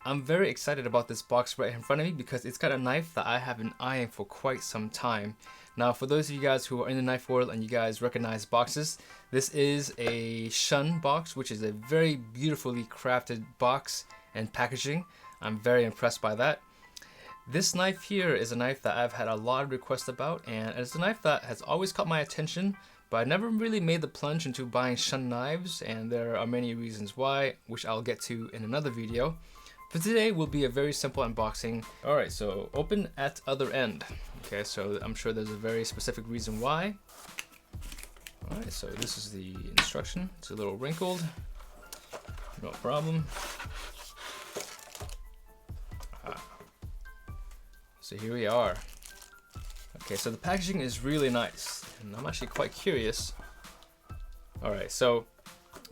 I'm very excited about this box right in front of me because it's got a knife that I have been eyeing for quite some time. Now, for those of you guys who are in the knife world and you guys recognize boxes, this is a Shun box, which is a very beautifully crafted box and packaging. I'm very impressed by that. This knife here is a knife that I've had a lot of requests about, and it's a knife that has always caught my attention, but I never really made the plunge into buying Shun knives, and there are many reasons why, which I'll get to in another video. For today will be a very simple unboxing. Alright, so open at other end. Okay, so I'm sure there's a very specific reason why. Alright, so this is the instruction. It's a little wrinkled. No problem. So here we are. Okay, so the packaging is really nice, and I'm actually quite curious. Alright, so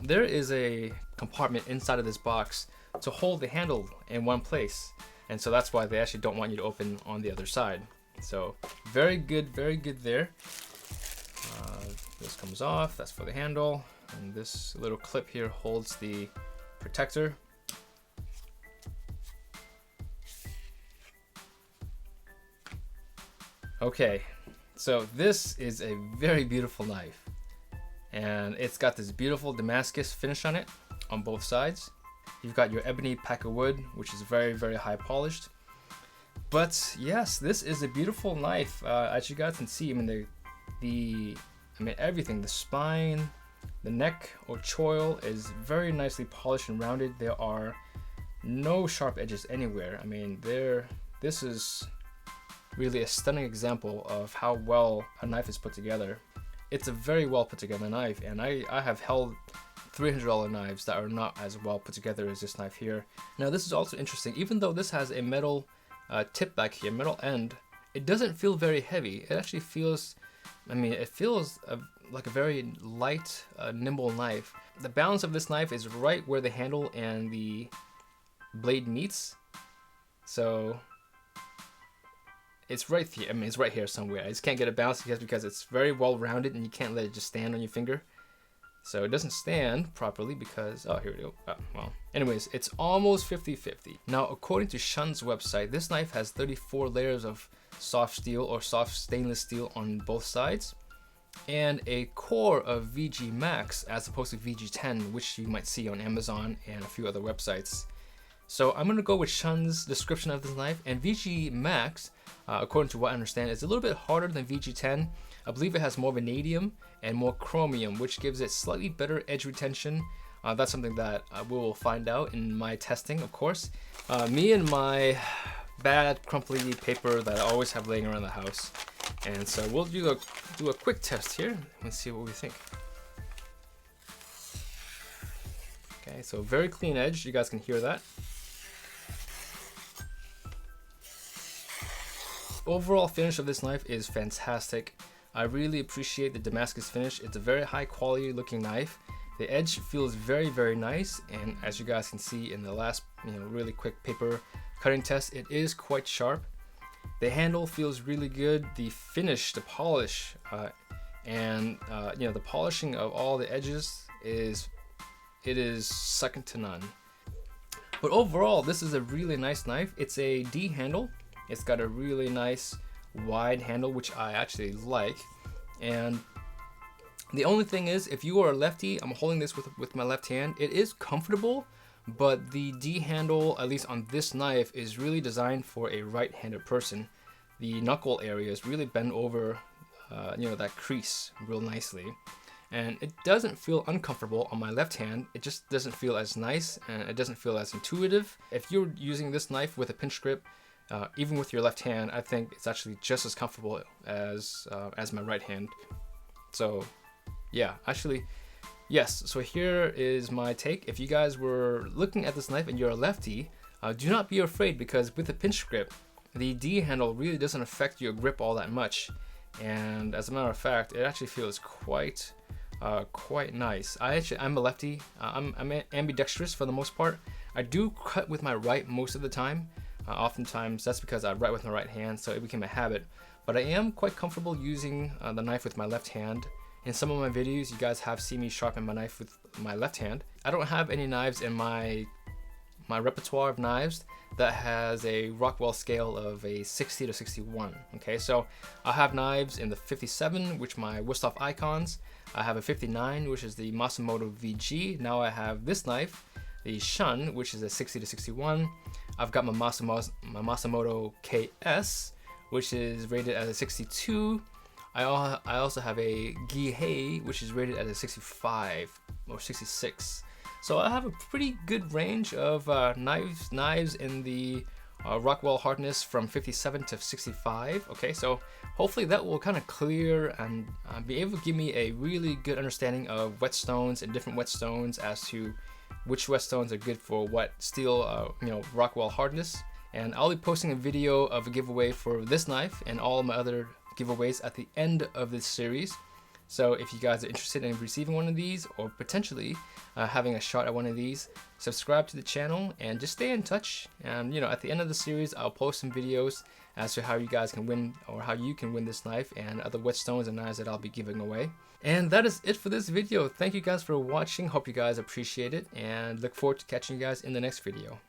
there is a compartment inside of this box to hold the handle in one place, and so that's why they actually don't want you to open on the other side. So very good there. This comes off, that's for the handle, and this little clip here holds the protector. Okay, so this is a very beautiful knife, and it's got this beautiful Damascus finish on it on both sides. You've got your ebony pack of wood, which is very, very high polished. But yes, this is a beautiful knife. As you guys can see, I mean everything, the spine, the neck or choil is very nicely polished and rounded. There are no sharp edges anywhere. I mean, this is really a stunning example of how well a knife is put together. It's a very well put together knife, and I have held $300 knives that are not as well put together as this knife here. Now this is also interesting. Even though this has a metal tip back here, metal end, it doesn't feel very heavy. It actually feels, it feels like a very light, nimble knife. The balance of this knife is right where the handle and the blade meets. So it's right here. It's right here somewhere. I just can't get it balanced because it's very well rounded and you can't let it just stand on your finger. So it doesn't stand properly because, oh, here we go. Oh, well, anyways, it's almost 50-50. Now, according to Shun's website, this knife has 34 layers of soft steel or soft stainless steel on both sides, and a core of VG Max as opposed to VG10, which you might see on Amazon and a few other websites. So I'm gonna go with Shun's description of this knife, and VG Max, according to what I understand, is a little bit harder than VG10. I believe it has more vanadium and more chromium, which gives it slightly better edge retention. That's something that we will find out in my testing, of course. Me and my bad crumply paper that I always have laying around the house. And so we'll do a quick test here and see what we think. Okay, so very clean edge. You guys can hear that. Overall finish of this knife is fantastic. I really appreciate the Damascus finish. It's a very high quality looking knife. The edge feels very, very nice, and as you guys can see in the last really quick paper cutting test, it is quite sharp. The handle feels really good. The finish, the polish, and the polishing of all the edges is second to none. But overall, this is a really nice knife. It's a D handle. It's got a really nice wide handle, which I actually like. And the only thing is, if you are a lefty, I'm holding this with my left hand. It is comfortable, but the D handle, at least on this knife, is really designed for a right-handed person. The knuckle area is really bent over, that crease real nicely. And it doesn't feel uncomfortable on my left hand. It just doesn't feel as nice, and it doesn't feel as intuitive. If you're using this knife with a pinch grip, even with your left hand, I think it's actually just as comfortable as my right hand. So yeah, actually, yes. So here is my take. If you guys were looking at this knife and you're a lefty, do not be afraid, because with a pinch grip, the D handle really doesn't affect your grip all that much. And as a matter of fact, it actually feels quite nice. I'm a lefty. I'm ambidextrous for the most part. I do cut with my right most of the time. Oftentimes that's because I write with my right hand, so it became a habit. But I am quite comfortable using the knife with my left hand. In some of my videos, you guys have seen me sharpen my knife with my left hand. I don't have any knives in my my repertoire of knives that has a Rockwell scale of a 60 to 61. Okay, so I have knives in the 57, which my Wüsthof Icons. I have a 59, which is the Masamoto VG. Now I have this knife, the Shun, which is a 60 to 61. I've got my Masamoto KS, which is rated as a 62. I also have a Gihei, which is rated at a 65 or 66. So I have a pretty good range of knives in the Rockwell hardness from 57 to 65. Okay, so hopefully that will kind of clear and be able to give me a really good understanding of whetstones and different whetstones as to which whetstones are good for what steel, Rockwell hardness. And I'll be posting a video of a giveaway for this knife and all my other giveaways at the end of this series. So if you guys are interested in receiving one of these or potentially having a shot at one of these, subscribe to the channel and just stay in touch. And at the end of the series, I'll post some videos as to how you guys can win, or how you can win this knife and other whetstones and knives that I'll be giving away. And that is it for this video. Thank you guys for watching. Hope you guys appreciate it and look forward to catching you guys in the next video.